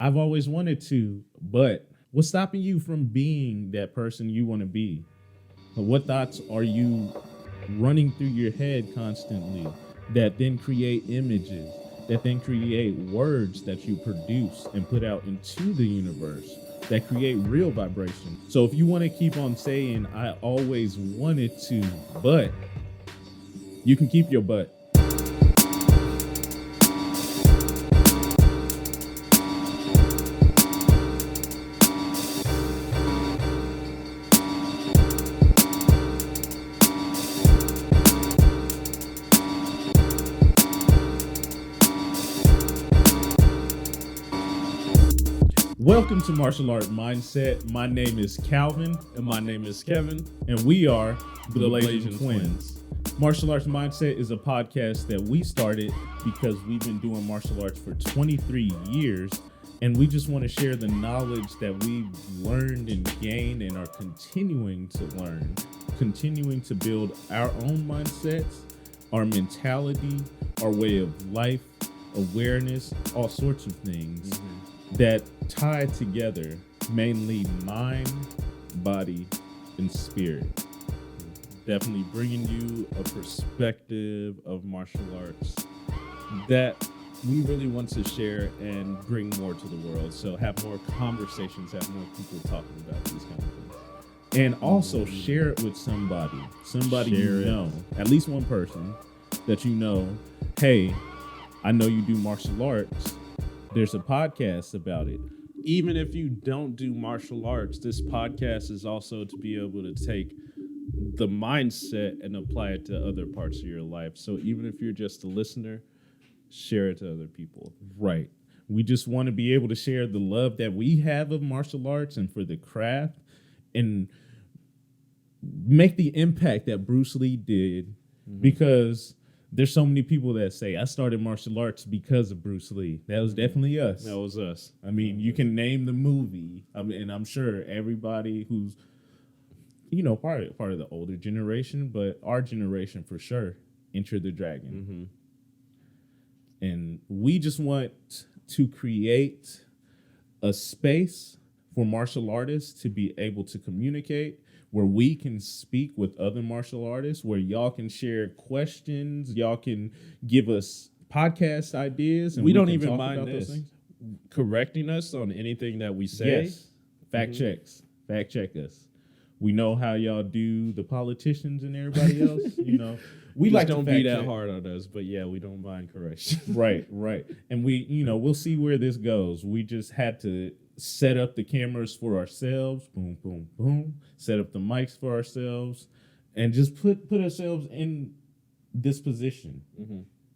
I've always wanted to, but what's stopping you from being that person you want to be? What thoughts are you running through your head constantly that then create images, that then create words that you produce and put out into the universe that create real vibration? So if you want to keep on saying, I always wanted to, but you can keep your butt. Welcome to Martial Art Mindset. My name is Calvin. And my name is Kevin. And we are the Blazing Blazing Twins. Martial Arts Mindset is a podcast that we started because we've been doing martial arts for 23 years. And we just want to share the knowledge that we've learned and gained and are continuing to learn, continuing to build our own mindsets, our mentality, our way of life, awareness, all sorts of things that tie together mainly mind, body, and spirit. Definitely bringing you a perspective of martial arts that we really want to share and bring more to the world. So have more conversations, have more people talking about these kind of things. And also share it with somebody you know, at least one person that you know, hey, I know you do martial arts. There's a podcast about it. Even if you don't do martial arts, this podcast is also to be able to take the mindset and apply it to other parts of your life. So even if you're just a listener, share it to other people. Right. We just want to be able to share the love that we have of martial arts and for the craft and make the impact that Bruce Lee did, because there's so many people that say, I started martial arts because of Bruce Lee. That was definitely us. That was us. I mean, you can name the movie. And I'm sure everybody who's, part of the older generation, but our generation for sure, Enter the Dragon. And we just want to create a space for martial artists to be able to communicate, where we can speak with other martial artists, where y'all can share questions, y'all can give us podcast ideas, and we don't can even talk mind about those this. things. Correcting us on anything that we say. Yes. Fact check us. We know how y'all do the politicians and everybody else. We Just like don't to be fact that check. hard on us, but yeah, we don't mind correction. Right. And we'll see where this goes. We just had to set up the cameras for ourselves, boom, boom, boom, set up the mics for ourselves, and just put ourselves in this position.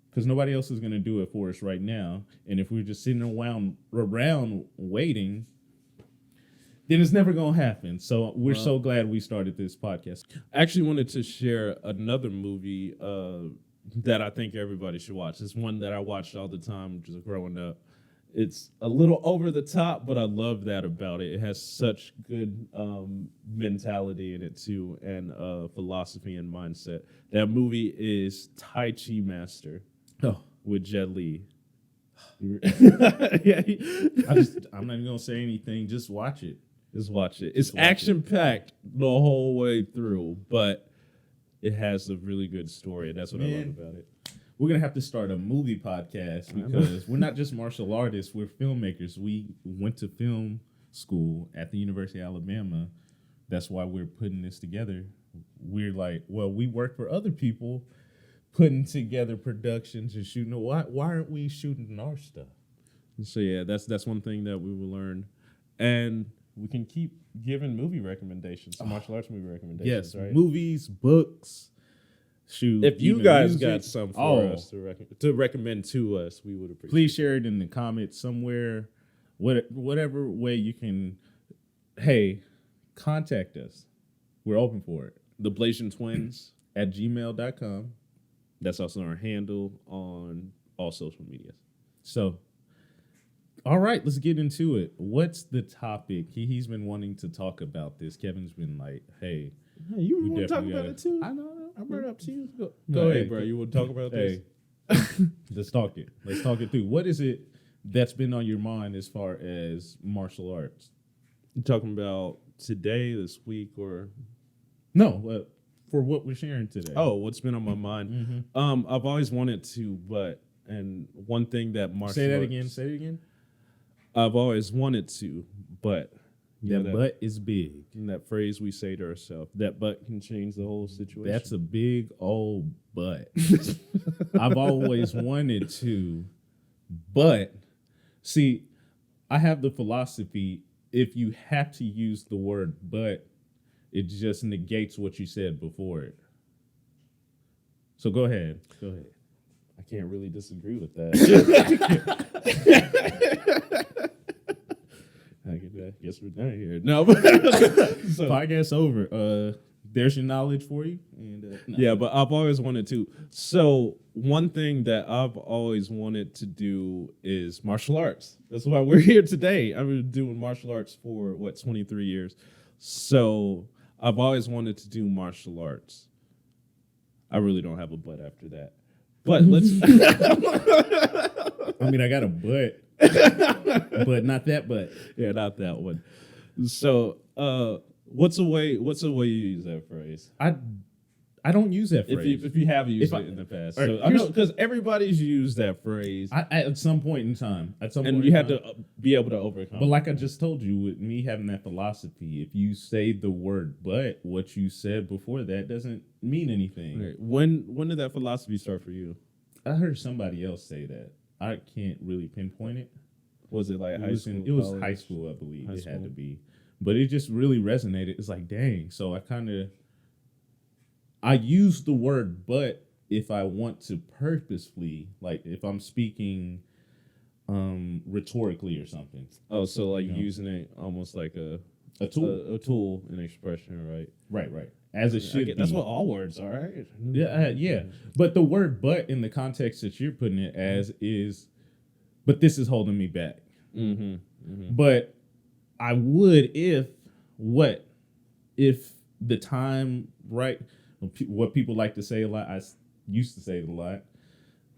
Because nobody else is going to do it for us right now. And if we're just sitting around waiting, then it's never going to happen. So we're so glad we started this podcast. I actually wanted to share another movie that I think everybody should watch. It's one that I watched all the time just growing up. It's a little over the top, but I love that about it. It has such good mentality in it too, and philosophy and mindset. That movie is Tai Chi Master with Jet Li. I'm not even going to say anything. Just watch it. Just watch it. It's action-packed the whole way through, but it has a really good story. That's what I love about it. We're going to have to start a movie podcast because we're not just martial artists. We're filmmakers. We went to film school at the University of Alabama. That's why we're putting this together. We're like, we work for other people putting together productions and shooting. Why aren't we shooting our stuff? So yeah, that's one thing that we will learn. And we can keep giving movie recommendations, martial arts movie recommendations, right? Movies, books. Shoot, if you guys music, got some for us to recommend to us, we would appreciate it. Please share it in the comments somewhere, whatever way you can. Hey, contact us. We're open for it. The Blazing Twins at gmail.com. That's also our handle on all social media. So, all right, let's get into it. What's the topic? He's been wanting to talk about this. Kevin's been like, hey, you want to talk about it too? I know. I brought it up to you. Go ahead, bro. You want to talk about this? Let's talk it. Let's talk it through. What is it that's been on your mind as far as martial arts? You talking about today, this week, or No, for what we're sharing today. what's been on my mind? I've always wanted to, and one thing that martial say that arts, again. Say it again. I've always wanted to, but That butt is big. that phrase we say to ourselves, that butt can change the whole situation. That's a big old butt. I've always wanted to, but see, I have the philosophy if you have to use the word but, it just negates what you said before it. So go ahead. Go ahead. I can't really disagree with that. I guess we're done here. No, but so, Podcast over. There's your knowledge for you. And no. yeah, but I've always wanted to. So one thing that I've always wanted to do is martial arts. That's why we're here today. I've been doing martial arts for 23 years. So I've always wanted to do martial arts. I really don't have a butt after that. But let's. I mean, I got a butt, but not that butt. Yeah, not that one. So, what's a way you use that phrase? I don't use that phrase. If you have used it in the past, right, so I know because everybody's used that phrase, at some point in time, and you had to be able to overcome. But like I just told you, with me having that philosophy, if you say the word "but," what you said before that doesn't mean anything. Okay. When did that philosophy start for you? I heard somebody else say that. I can't really pinpoint it. Was it like high school? It was college? high school, I believe. High It school. had to be, but it just really resonated. It's like, dang. So I use the word "but" if I want to purposefully, like if I'm speaking rhetorically or something. Oh, so like You know. using it almost like a tool. a tool, an expression, right? Right. As it should be. That's what all words are, right? Yeah. But the word "but" in the context that you're putting it as is, but this is holding me back. Mm-hmm. Mm-hmm. But I would if the time, right? What people like to say a lot, I used to say it a lot,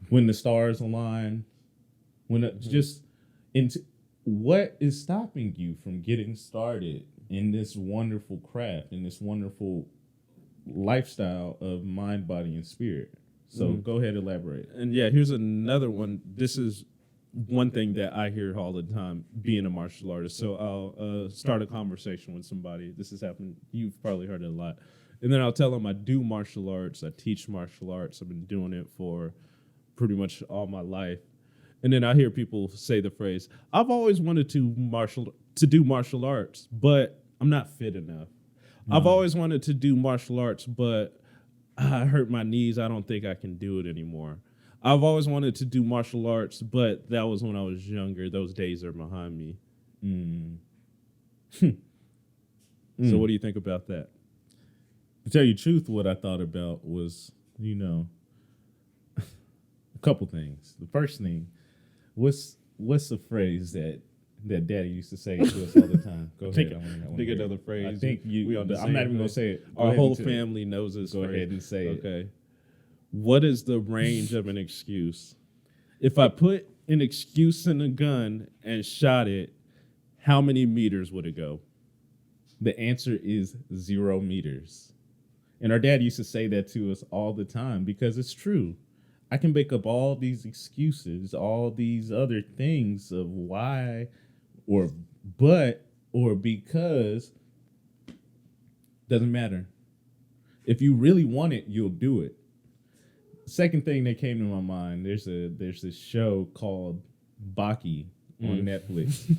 when the stars align, just into what is stopping you from getting started in this wonderful craft, in this wonderful lifestyle of mind, body, and spirit. So go ahead, elaborate. And yeah, here's another one. This is one thing that I hear all the time being a martial artist. So I'll start a conversation with somebody. This has happened. You've probably heard it a lot. And then I'll tell them I do martial arts. I teach martial arts. I've been doing it for pretty much all my life. And then I hear people say the phrase, I've always wanted to do martial arts, but I'm not fit enough. I've always wanted to do martial arts, but I hurt my knees. I don't think I can do it anymore. I've always wanted to do martial arts, but that was when I was younger. Those days are behind me. So what do you think about that? To tell you the truth, what I thought about was, a couple things. The first thing, what's the phrase that Daddy used to say to us all the time? Go ahead. I wanna Think hear another it. phrase. I think we on the I'm not same even gonna page. say it. Go Our ahead whole and say it. family knows this. Go phrase. ahead and say it. Okay. What is the range of an excuse? If I put an excuse in a gun and shot it, how many meters would it go? The answer is 0 meters. And our dad used to say that to us all the time because it's true. I can make up all these excuses, all these other things of why or but or because. Doesn't matter. If you really want it, you'll do it. Second thing that came to my mind, there's this show called Baki on Netflix.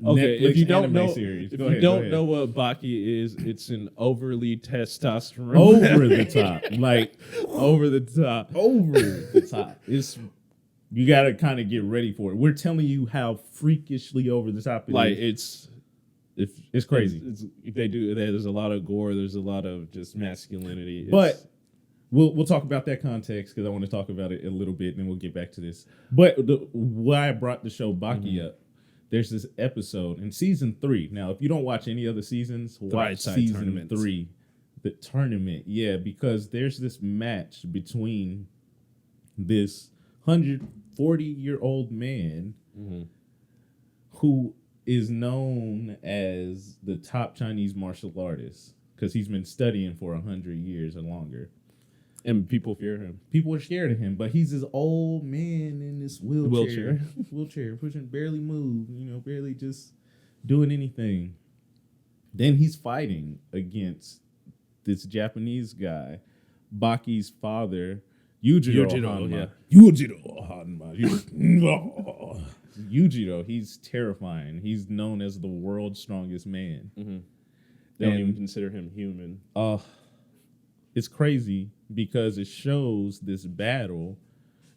Okay, if you don't know, series. if Go you ahead, don't know what Baki is, it's an overly testosterone, over the top, like over the top. over the top. You got to kind of get ready for it. We're telling you how freakishly over the top it Like is. it's crazy. There's a lot of gore. There's a lot of just masculinity. But we'll talk about that context because I want to talk about it a little bit, and then we'll get back to this. But why I brought the show Baki up, there's this episode in season 3. Now, if you don't watch any other seasons, watch season 3, the tournament. Yeah, because there's this match between this 140-year-old man who is known as the top Chinese martial artist because he's been studying for 100 years or longer. And people fear him. People are scared of him, but he's this old man in this wheelchair, pushing, barely move, barely just doing anything. Then he's fighting against this Japanese guy, Baki's father, Yujiro Hanma. Yujiro, he's terrifying. He's known as the world's strongest man. They don't even consider him human. It's crazy because it shows this battle.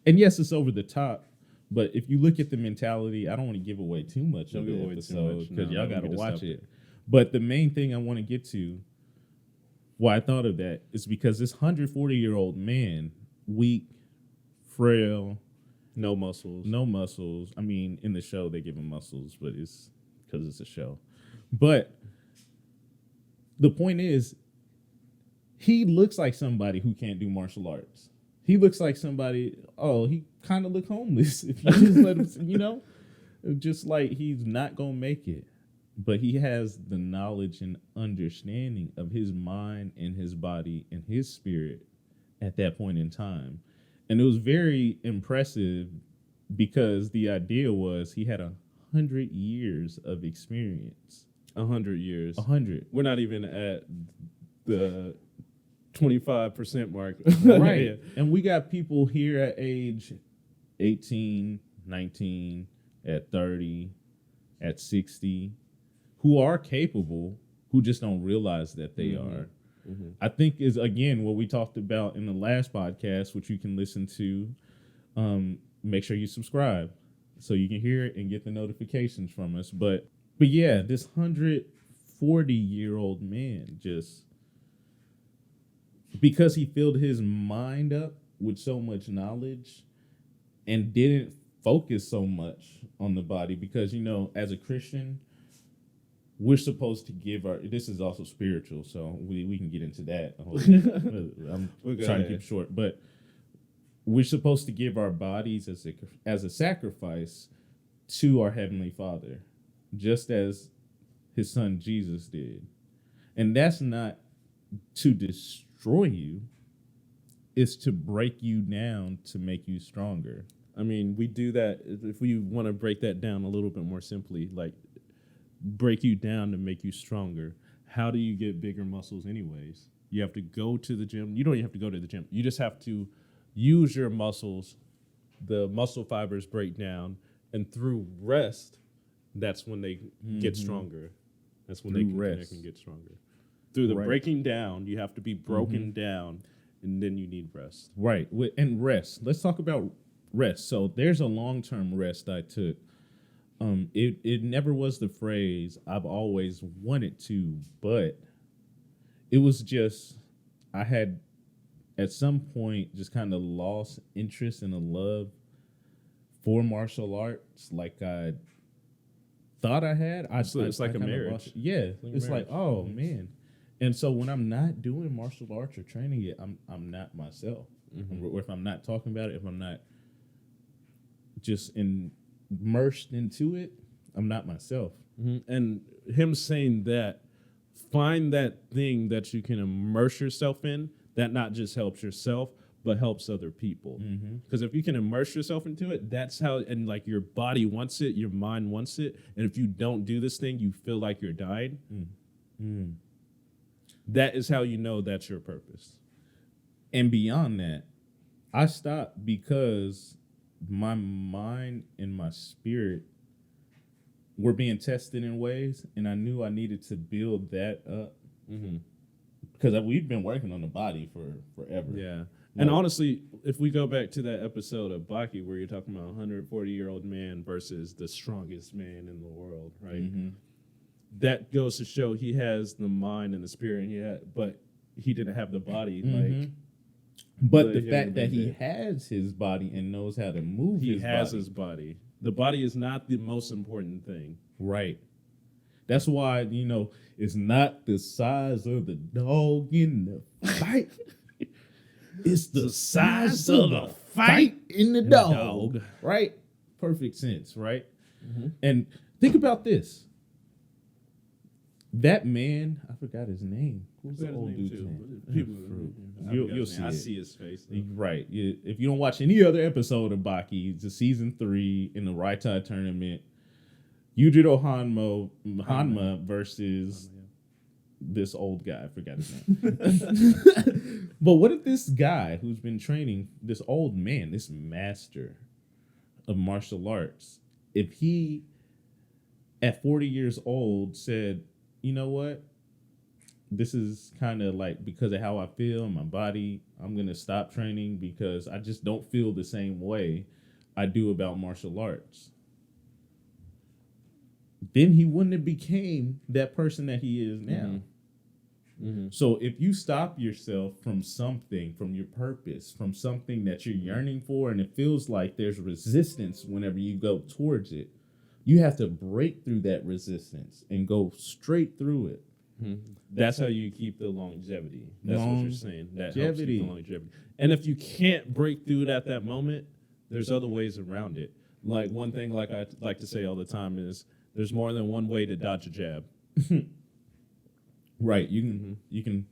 And yes, it's over the top. But if you look at the mentality, I don't want to give away too much of the episode because y'all got to watch it. But the main thing I want to get to, why I thought of that, is because this 140-year-old man, weak, frail, no muscles. I mean, in the show they give him muscles, but it's because it's a show. But the point is, he looks like somebody who can't do martial arts. He looks like somebody, he kind of look homeless if you just let him, just like he's not going to make it. But he has the knowledge and understanding of his mind and his body and his spirit at that point in time. And it was very impressive because the idea was he had 100 years of experience. 100 years. 100. We're not even at the 25% mark. Right. Yeah. And we got people here at age 18, 19, at 30, at 60, who are capable, who just don't realize that they are. I think is, again, what we talked about in the last podcast, which you can listen to. Make sure you subscribe so you can hear it and get the notifications from us. But yeah, this 140-year-old man, just because he filled his mind up with so much knowledge and didn't focus so much on the body, because, as a Christian, we're supposed to give this is also spiritual, so we can get into that. I'm trying to keep it short, but we're supposed to give our bodies as a sacrifice to our Heavenly Father, just as his son Jesus did. And that's not to destroy you, it's to break you down to make you stronger. I mean, we do that, if we want to break that down a little bit more simply, like break you down to make you stronger. How do you get bigger muscles anyways? You have to go to the gym. You don't even have to go to the gym. You just have to use your muscles. The muscle fibers break down, and through rest, that's when they get stronger. That's when they can get stronger. Through the breaking down, you have to be broken down, and then you need rest. Right. And rest. Let's talk about rest. So there's a long-term rest I took. It never was the phrase I've always wanted to, but it was just, I had at some point just kind of lost interest in a love for martial arts like I thought I had. It's like a marriage. It's like, oh man. And so when I'm not doing martial arts or training it, I'm not myself. Or if I'm not talking about it, if I'm not just immersed into it, I'm not myself. And him saying that, find that thing that you can immerse yourself in that not just helps yourself but helps other people. Because if you can immerse yourself into it, that's how, and like your body wants it, your mind wants it, and if you don't do this thing, you feel like you're dying. That is how you know that's your purpose. And beyond that, I stopped because my mind and my spirit were being tested in ways, and I knew I needed to build that up. Because we've been working on the body for forever. Yeah. And honestly, if we go back to that episode of Baki where you're talking about a 140-year-old man versus the strongest man in the world, right? That goes to show he has the mind and the spirit, but he didn't have the body. But the fact that he has his body and knows how to move his body. He has his body. The body is not the most important thing. Right. That's why, it's not the size of the dog in the fight. It's the size of the fight in the dog. Right? perfect sense, right? And think about this. That man, I forgot his name. Who's the old dude's name? You'll see I it. see his face. Right. If you don't watch any other episode of Baki, it's a season 3 in the Raitai tournament. Yujiro Hanma versus this old guy. I forgot his name. But what if this guy who's been training, this old man, this master of martial arts, if he at 40 years old said, you know what? This is kind of like because of how I feel in my body, I'm going to stop training because I just don't feel the same way I do about martial arts. Then he wouldn't have became that person that he is now. So if you stop yourself from something, from your purpose, from something that you're yearning for, and it feels like there's resistance whenever you go towards it, you have to break through that resistance and go straight through it. That's how you keep the longevity. That's what you're saying. That helps Longevity. keep the longevity. And if you can't break through it at that moment, there's other ways around it. Like one thing, like I like to say all the time, is there's more than one way to dodge a jab. Right. You can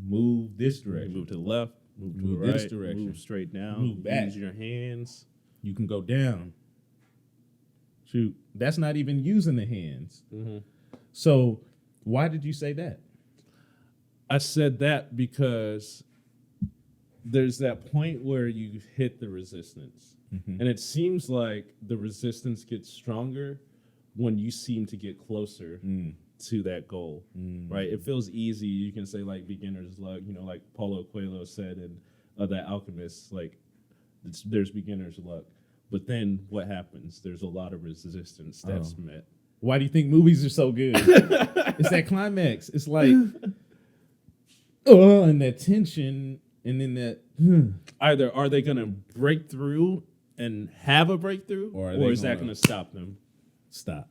move this direction. Move to the left, move to Move the right, this direction. move straight down, Move back. use your hands. You can go down. Shoot, that's not even using the hands. So why did you say that? I said that because there's that point where you hit the resistance. And it seems like the resistance gets stronger when you seem to get closer to that goal, right? It feels easy. You can say like beginner's luck, like Paulo Coelho said in The Alchemist, like there's beginner's luck. But then what happens? There's a lot of resistance that's met. Why do you think movies are so good? It's that climax. It's like, and that tension, and then that. Either are they going to break through and have a breakthrough, Or or is that going to stop them? Stop.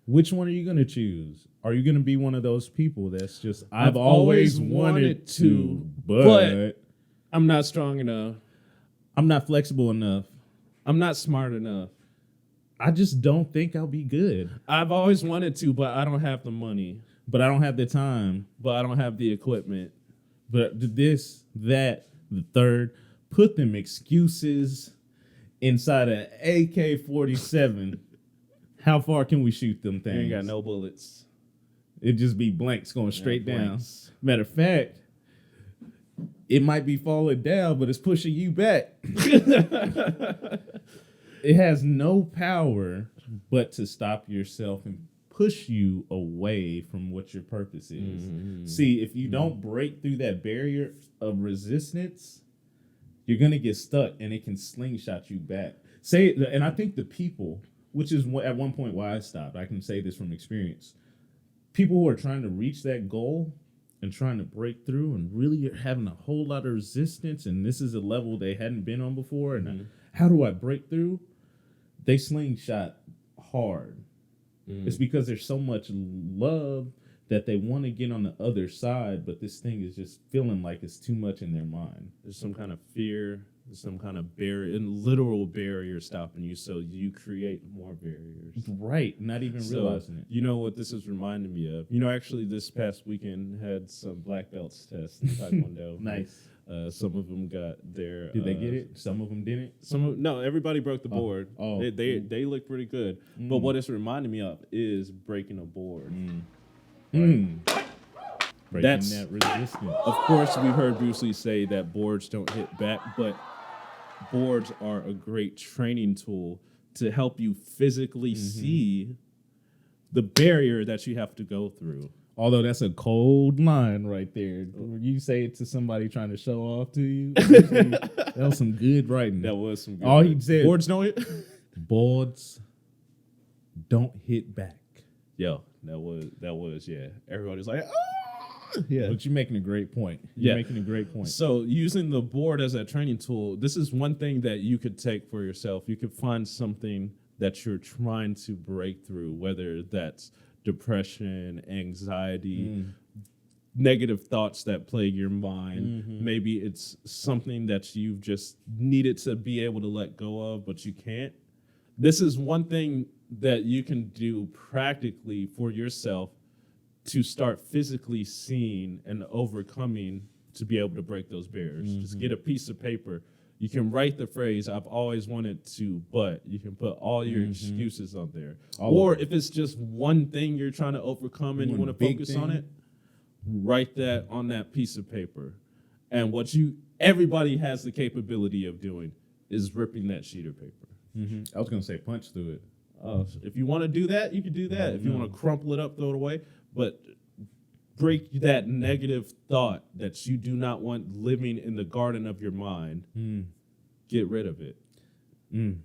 Which one are you going to choose? Are you going to be one of those people that's just, I've always wanted to, but I'm not strong enough. I'm not flexible enough. I'm not smart enough. I just don't think I'll be good. I've always wanted to, but I don't have the money. But I don't have the time. But I don't have the equipment. But this, that, the third, put them excuses inside an AK-47. How far can we shoot them things? You ain't got no bullets. It'd just be blanks going straight down. Blanks. Matter of fact, it might be falling down, but it's pushing you back. It has no power but to stop yourself and push you away from what your purpose is. See, if you don't break through that barrier of resistance, you're going to get stuck and it can slingshot you back. And I think the people, which is at one point why I stopped, I can say this from experience, people who are trying to reach that goal and trying to break through and really are having a whole lot of resistance, and this is a level they hadn't been on before, and how do I break through? They slingshot hard. It's because there's so much love that they want to get on the other side, but this thing is just feeling like it's too much in their mind. There's some kind of fear, there's some kind of barrier, literal barrier stopping you, so you create more barriers. Right, not even realizing it. You know what this is reminding me of? Actually, this past weekend had some black belts tests in Taekwondo. Nice. Some of them got their. Did they get it? Some of them didn't. No, everybody broke the board. They looked pretty good. But what it's reminding me of is breaking a board. Breaking That's that resistance. Of course, we heard Bruce Lee say that boards don't hit back, but boards are a great training tool to help you physically see the barrier that you have to go through. Although that's a cold line right there. When you say it to somebody trying to show off to you, that was some good writing. That was some good All writing. he said, Boards don't hit? boards don't hit back. Yo, that was, yeah. Everybody's like, ah! Yeah. But you're making a great point. You're Yeah. making a great point. So using the board as a training tool, this is one thing that you could take for yourself. You could find something that you're trying to break through, whether that's depression, anxiety, negative thoughts that plague your mind. Maybe it's something that you've just needed to be able to let go of, but you can't. This is one thing that you can do practically for yourself to start physically seeing and overcoming to be able to break those barriers. Just get a piece of paper. You can write the phrase, I've always wanted to, but you can put all your excuses on there. Or if it's just one thing you're trying to overcome and you want to focus on it, write that on that piece of paper. And everybody has the capability of doing is ripping that sheet of paper. I was going to say punch through it. If you want to do that, you can do that. If you want to crumple it up, throw it away. But break that negative thought that you do not want living in the garden of your mind. Get rid of it. You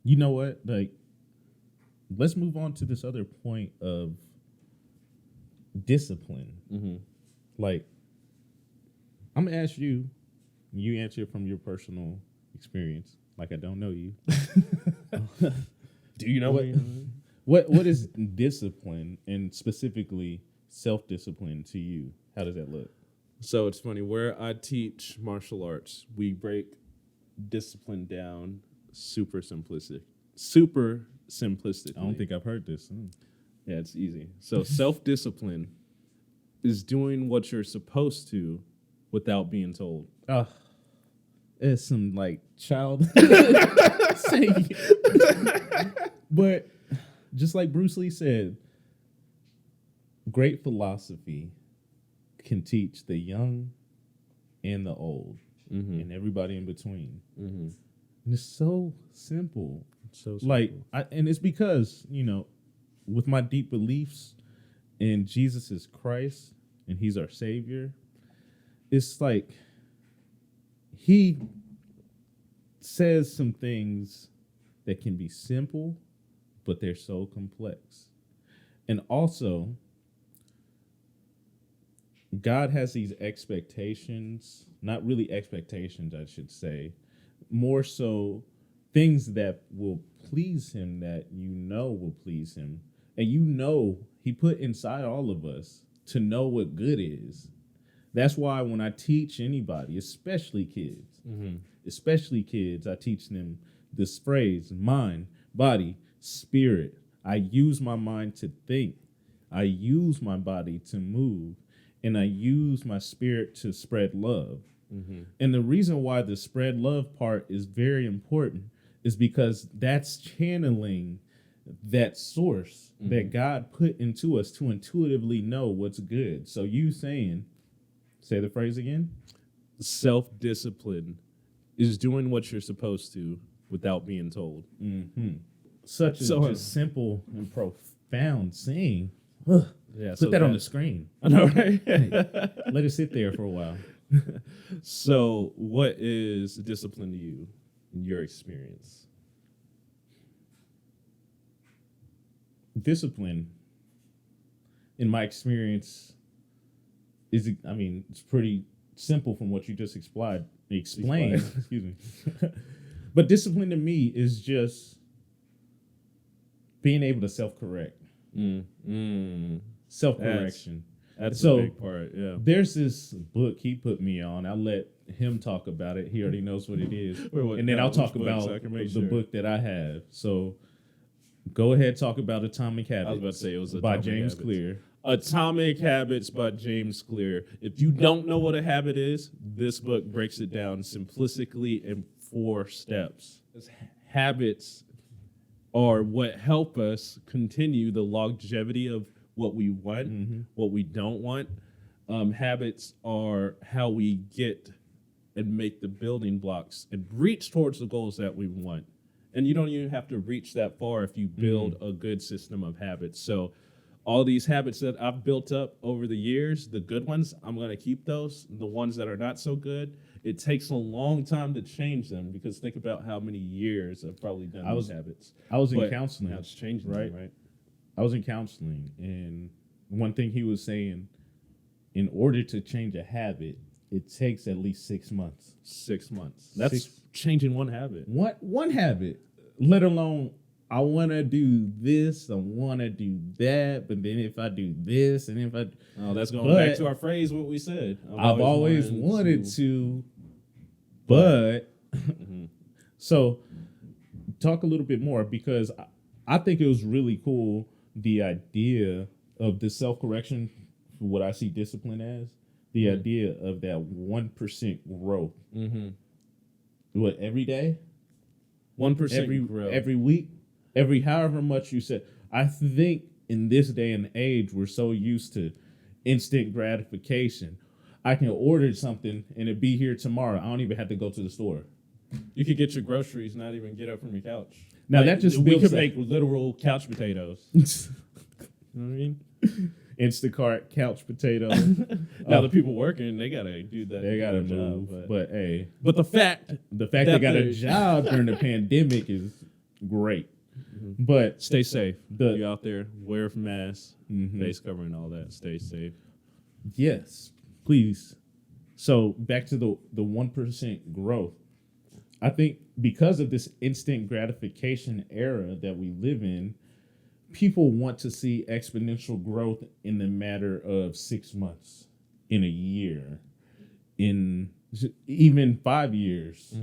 know what? Like, let's move on to this other point of discipline. Like, I'm going to ask you, you answer from your personal experience. Like I don't know you. Do you know what is discipline, and specifically self-discipline to you? How does that look? So it's funny, where I teach martial arts, we break discipline down super simplistic. I don't think I've heard this. Yeah, it's easy. So self-discipline is doing what you're supposed to without being told. It's some like child saying. But just like Bruce Lee said, great philosophy can teach the young and the old and everybody in between. And it's so simple. So simple. Like, and it's because, with my deep beliefs in Jesus is Christ and he's our savior, it's like he says some things that can be simple, but they're so complex. And also, God has these expectations, not really expectations, I should say, more so things that will please him, that will please him. And he put inside all of us to know what good is. That's why when I teach anybody, especially kids, I teach them this phrase, mind, body, spirit. I use my mind to think. I use my body to move. And I use my spirit to spread love. And the reason why the spread love part is very important is because that's channeling that source that God put into us to intuitively know what's good. So you say the phrase again? Self-discipline is doing what you're supposed to without being told. Such a just simple and profound saying. Yeah, Put that on the screen. I know, right? Let it sit there for a while. So what is discipline to you in your experience? Discipline, in my experience, it's pretty simple from what you just explained. Excuse me. But discipline to me is just being able to self-correct. Self-correction. That's a big part, yeah. There's this book he put me on. I'll let him talk about it. He already knows what it is. And then I'll talk about the book that I have. So go ahead, talk about Atomic Habits. I was about to say it was by James Clear. Atomic Habits by James Clear. If you don't know what a habit is, this book breaks it down simplistically in 4 steps. Habits are what help us continue the longevity of what we want, what we don't want. Habits are how we get and make the building blocks and reach towards the goals that we want. And you don't even have to reach that far if you build a good system of habits. So all these habits that I've built up over the years, the good ones, I'm going to keep those. The ones that are not so good, it takes a long time to change them, because think about how many years I've probably done these habits. I was in counseling. Now it's changing, right? I was in counseling, and one thing he was saying, in order to change a habit, it takes at least 6 months. 6 months. That's changing one habit. One habit, let alone I want to do this, I want to do that, but then if I do this, and if I, that's going back to our phrase, what we said. I've always wanted to, but so talk a little bit more, because I think it was really cool, the idea of the self-correction, what I see discipline as, the idea of that 1% growth. What, every day? 1% growth. Every week? Every however much you said. I think in this day and age, we're so used to instant gratification. I can order something and it be here tomorrow. I don't even have to go to the store. You could get your groceries, not even get up from your couch. Now like, that just we could make literal couch potatoes. You know what I mean? Instacart couch potato. Now the people working, they gotta do that. They gotta move. But hey, but the fact they got a job during the pandemic is great. But stay safe. You out there, wear a mask, face covering, all that. Stay safe. Yes, please. So back to the 1% growth. I think because of this instant gratification era that we live in, people want to see exponential growth in the matter of 6 months, in a year, in even 5 years.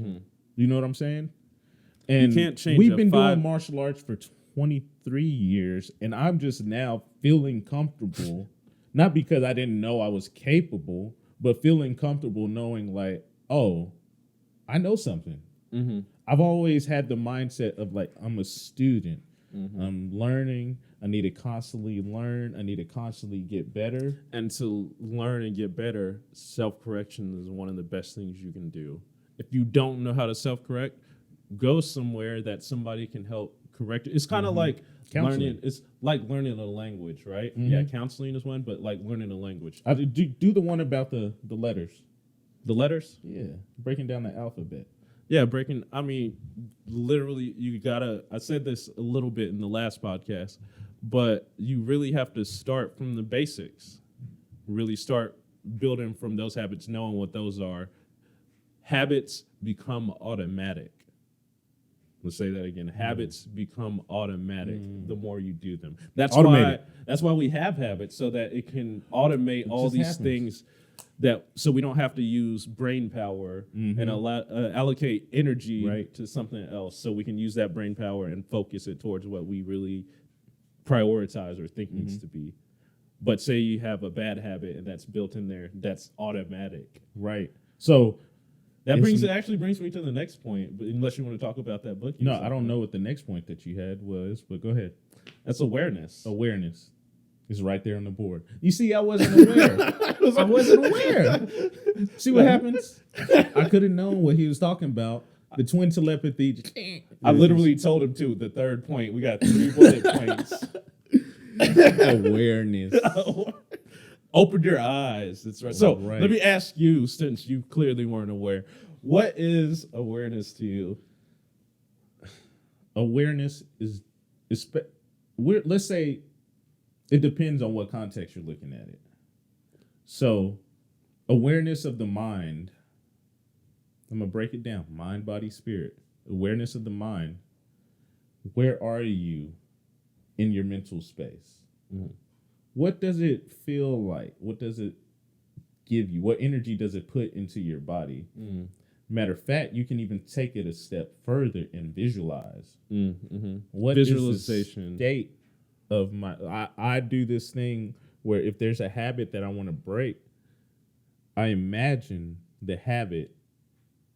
You know what I'm saying? And you can't change. We've been doing martial arts for 23 years, and I'm just now feeling comfortable, not because I didn't know I was capable, but feeling comfortable knowing like, oh, I know something. I've always had the mindset of like, I'm a student. I'm learning. I need to constantly learn. I need to constantly get better. And to learn and get better, self-correction is one of the best things you can do. If you don't know how to self-correct, go somewhere that somebody can help correct it. It's kind of like learning. It's like learning a language, right? Yeah, counseling is one, but like learning a language. I do the one about the letters. The letters? Yeah, breaking down the alphabet. Yeah, I mean, literally, I said this a little bit in the last podcast, but you really have to start from the basics. Really start building from those habits, knowing what those are. Habits become automatic. Let's say that again. Habits become automatic the more you do them. That's why we have habits, so that it can automate all these things. So we don't have to use brain power and allocate energy to something else. So we can use that brain power and focus it towards what we really prioritize or think needs to be. But say you have a bad habit and that's built in there, that's automatic. Right. So that actually brings me to the next point, but unless you want to talk about that book. No, I don't know what the next point that you had was, but go ahead. That's awareness. Awareness. It's right there on the board. You see, I wasn't aware. I wasn't aware. See what happens? I could have known what he was talking about. The twin telepathy. I literally told him to. The third point. We got 3 bullet points. Awareness. Open your eyes. That's right. So let me ask you, since you clearly weren't aware, what is awareness to you? Awareness is let's say it depends on what context you're looking at it. So awareness of the mind, I'm going to break it down. Mind, body, spirit. Awareness of the mind. Where are you in your mental space? What does it feel like? What does it give you? What energy does it put into your body? Matter of fact, you can even take it a step further and visualize. What visualization is the state of my... I do this thing where if there's a habit that I want to break, I imagine the habit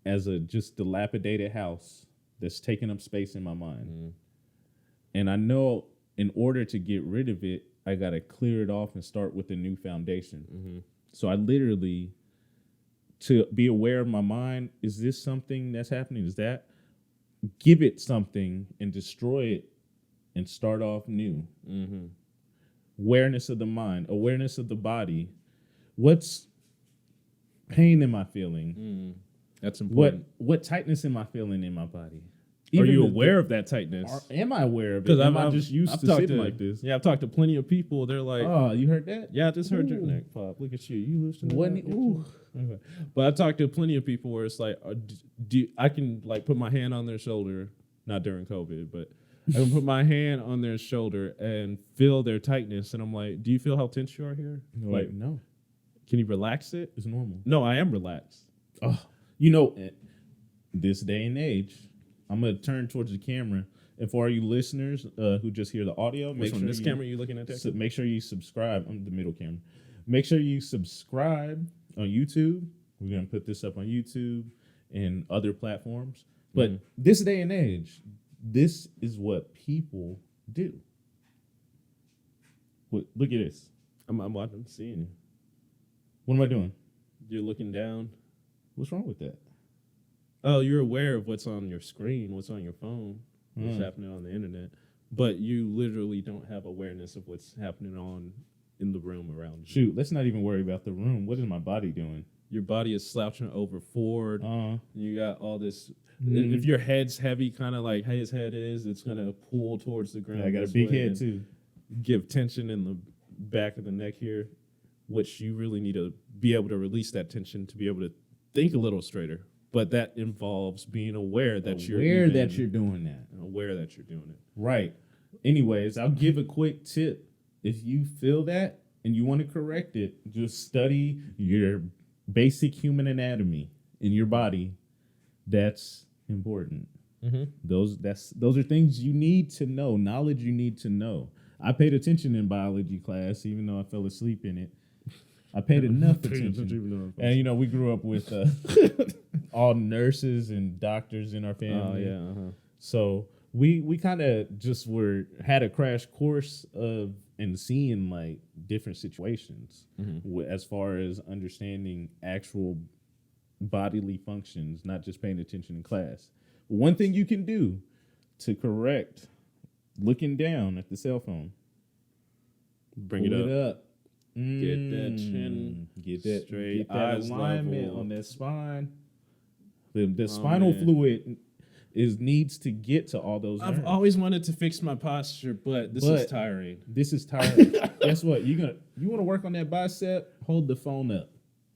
as a just dilapidated house that's taking up space in my mind. And I know in order to get rid of it, I got to clear it off and start with a new foundation. So I literally, to be aware of my mind, is this something that's happening? Is that? Give it something and destroy it and start off new. Awareness of the mind, awareness of the body. What's pain am I feeling? That's important. What tightness am I feeling in my body? Are you aware of that tightness? Am I aware of it? Am I just used to sitting like this? Yeah, I've talked to plenty of people. They're like, oh, you heard that? Yeah, I just heard your neck pop. Look at you. You listening to that? Okay. But I've talked to plenty of people where it's like, I can like put my hand on their shoulder, not during COVID, but I can put my hand on their shoulder and feel their tightness, and I'm like, "Do you feel how tense you are here? Like, no, Can you relax it?" it's normal. No, I am relaxed. Oh, you know, this day and age, I'm gonna turn towards the camera, and for all you listeners who just hear the audio, Which one? This camera you looking at? That? make sure you subscribe. I'm the middle camera. Make sure you subscribe on YouTube. We're gonna put this up on YouTube and other platforms. But this day and age, this is what people do. Look at this. I'm watching, I'm seeing you. What am I doing? You're looking down. What's wrong with that? Oh, you're aware of what's on your screen, what's on your phone, what's happening on the internet, but you literally don't have awareness of what's happening in the room around you. Shoot, let's not even worry about the room. What is my body doing? Your body is slouching over forward. You got all this. If your head's heavy, kind of like his head is, it's gonna pull towards the ground. Yeah, I got a big head too. Give tension in the back of the neck here, which you really need to be able to release that tension to be able to think a little straighter. But that involves being aware that you're doing that. Aware that you're doing it. Right. Anyways, I'll give a quick tip. If you feel that and you want to correct it, just study your basic human anatomy in your body. That's important. Those are things you need to know, knowledge you need to know. I paid attention in biology class, even though I fell asleep in it. I paid enough attention. And, you know, we grew up with all nurses and doctors in our family. Oh, yeah. So we kind of just had a crash course of and seeing like different situations as far as understanding actual bodily functions, not just paying attention in class. One thing you can do to correct looking down at the cell phone. Bring it up. Get that chin. Get that straight. Get that Eyes alignment level. on that spine. The spinal fluid needs to get to all those nerves. I've always wanted to fix my posture, but this is tiring. This is tiring. Guess what? You want to work on that bicep? Hold the phone up.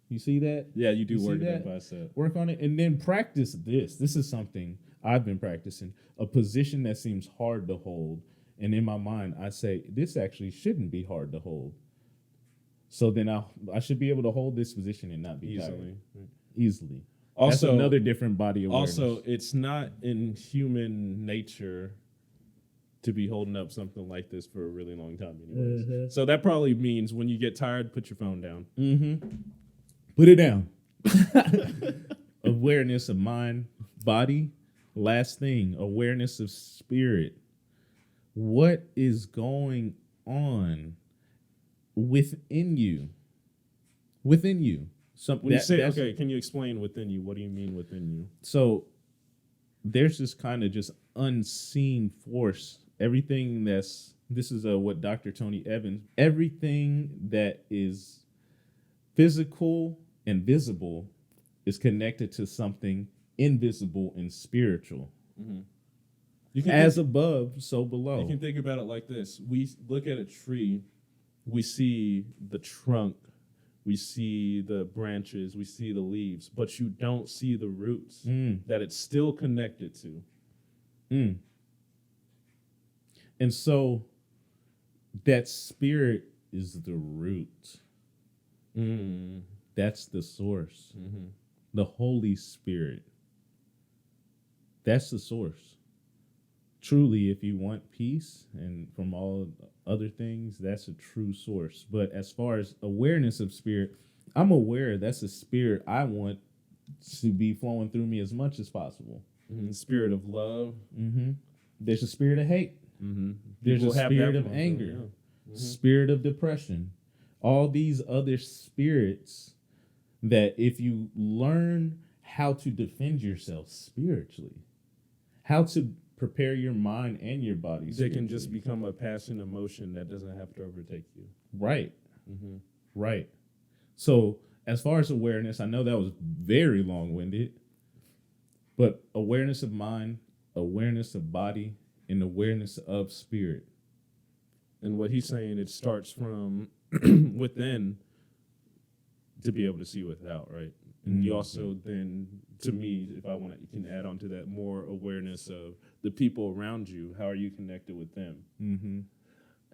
You see that? Yeah, you do You work see on that? that bicep. Work on it and then practice this. This is something I've been practicing. A position that seems hard to hold. And in my mind, I say, this actually shouldn't be hard to hold. So then I should be able to hold this position and not be Easily. tired. Easily. Also, that's another different body awareness. Also, it's not in human nature to be holding up something like this for a really long time anyways. So that probably means when you get tired, put your phone down. Put it down. Awareness of mind, body. Last thing, awareness of spirit. What is going on within you? Within you. When you say, okay, can you explain within you? What do you mean within you? So there's this kind of just unseen force. Everything this is what Dr. Tony Evans, everything that is physical and visible is connected to something invisible and spiritual. You can as above, so below. You can think about it like this. We look at a tree, we see the trunk, we see the branches, we see the leaves, but you don't see the roots that it's still connected to. And so that spirit is the root. That's the source. The Holy Spirit. That's the source. Truly, if you want peace and from all other things, that's a true source. But as far as awareness of spirit, I'm aware that's a spirit I want to be flowing through me as much as possible. Spirit of love. There's a spirit of hate. There's a spirit of anger, spirit of depression, all these other spirits that if you learn how to defend yourself spiritually, how to prepare your mind and your body, they can just become a passing emotion that doesn't have to overtake you. Right. Right. So as far as awareness, I know that was very long-winded, but awareness of mind, awareness of body, and awareness of spirit. And what he's saying, it starts from within to be able to see without, right? And you also then, to me, if I want to, you can add on to that more awareness of the people around you. How are you connected with them? Mm-hmm.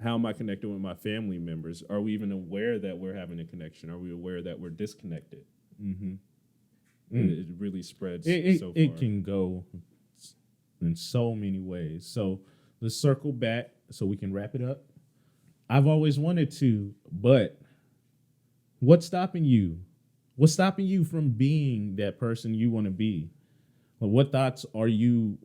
How am I connected with my family members? Are we even aware that we're having a connection? Are we aware that we're disconnected? Mm-hmm. It really spreads It so far. it can go in so many ways. So let's circle back so we can wrap it up. I've always wanted to, but what's stopping you? What's stopping you from being that person you want to be? Like, what thoughts are you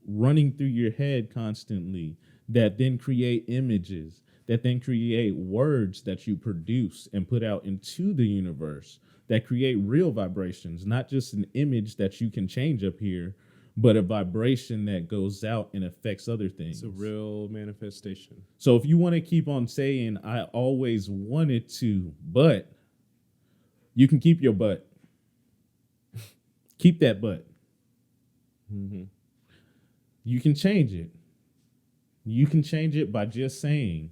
running through your head constantly that then create images, that then create words that you produce and put out into the universe, that create real vibrations, not just an image that you can change up here, but a vibration that goes out and affects other things. It's a real manifestation. So if you want to keep on saying, I always wanted to, but, you can keep your butt. Keep that butt. Mm-hmm. You can change it. You can change it by just saying,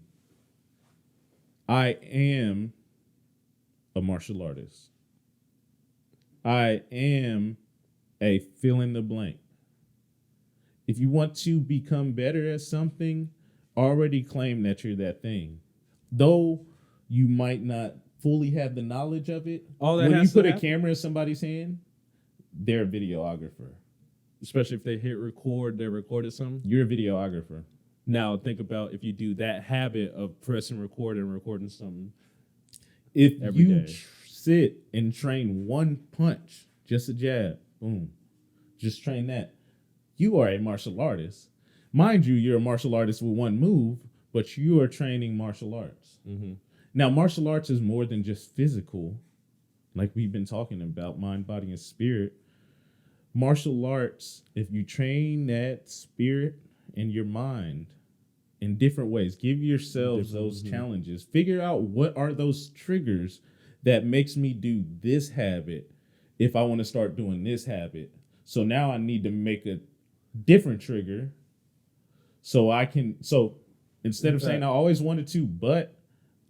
I am a martial artist. I am a fill in the blank. If you want to become better at something, already claim that you're that thing. Though you might not fully have the knowledge of it, All that when you has to put a happen. camera in somebody's hand, they're a videographer. Especially if they hit record, they recorded something. You're a videographer. Now think about if you do that habit of pressing record and recording something. If Every you day. sit and train one punch, just a jab, boom, just train that, you are a martial artist. Mind you, you're a martial artist with one move, but you are training martial arts. Mm-hmm. Now, martial arts is more than just physical, like we've been talking about, mind, body, and spirit. Martial arts, if you train that spirit and your mind in different ways, give yourselves those challenges. Figure out what are those triggers that makes me do this habit if I want to start doing this habit. So now I need to make a different trigger so I can, so instead of saying I always wanted to, but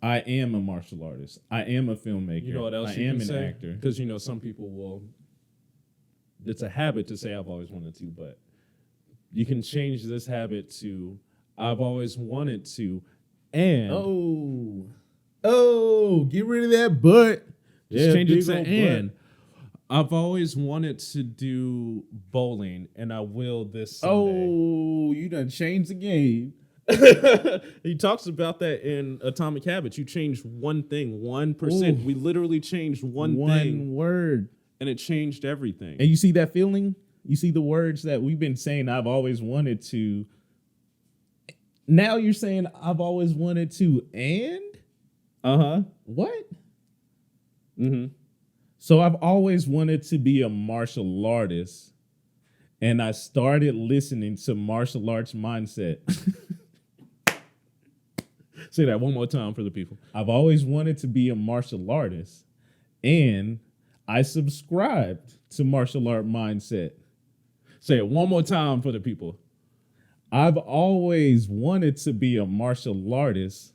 I am a martial artist. I am a filmmaker. You know what else I you am can an say? actor. Because some people will. It's a habit to say I've always wanted to, but you can change this habit to I've always wanted to, and Get rid of that butt. just change it big to old and. I've always wanted to do bowling, and I will this Sunday. Oh, you done changed the game. He talks about that in Atomic Habits. You change one thing, 1%. Ooh. We literally changed one thing, word. and it changed everything. And you see that feeling? You see the words that we've been saying, I've always wanted to. Now you're saying I've always wanted to, and? What? Mm-hmm. So I've always wanted to be a martial artist, and I started listening to Martial Arts Mindset. Say that one more time for the people. I've always wanted to be a martial artist, and I subscribed to Martial Art Mindset. Say it one more time for the people. I've always wanted to be a martial artist,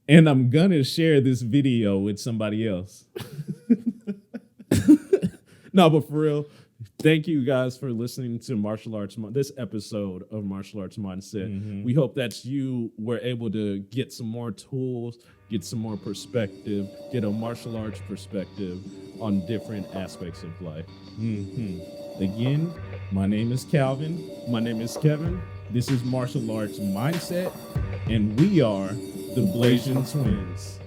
and I'm gonna share this video with somebody else. No, but for real, thank you guys for listening to this episode of Martial Arts Mindset. Mm-hmm. We hope that you were able to get some more tools, get some more perspective, get a martial arts perspective on different aspects of life. Mm-hmm. Again, my name is Calvin. My name is Kevin. This is Martial Arts Mindset, and we are the Blasian Twins.